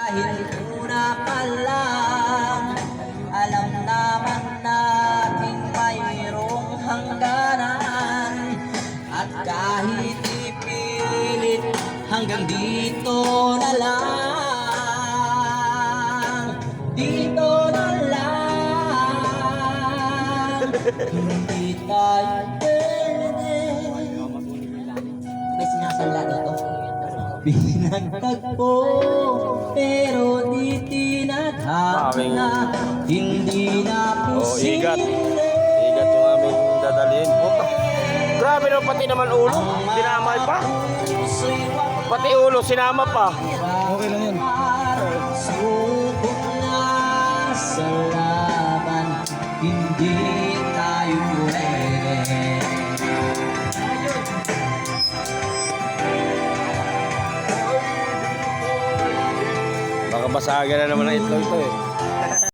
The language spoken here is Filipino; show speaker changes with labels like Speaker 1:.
Speaker 1: Dahil una pa lang, alam naman natin mayroong hangganan. At kahit ipilit, hanggang dito na lang. Dito na lang. Hindi tayo pwede. May sinasala dito. Pinagtagpo, pero di tinatapos. Hindi na
Speaker 2: igat.
Speaker 1: posible.
Speaker 2: Igat yung aming dadalhin. Puta. Grabe no, pati naman ulo. Dinamay pa. Pati ulo, sinama pa.
Speaker 3: Okay lang yan.
Speaker 1: Subok na sa laban, hindi tayo pwede.
Speaker 2: Baka basagan na naman ang itlog ito eh.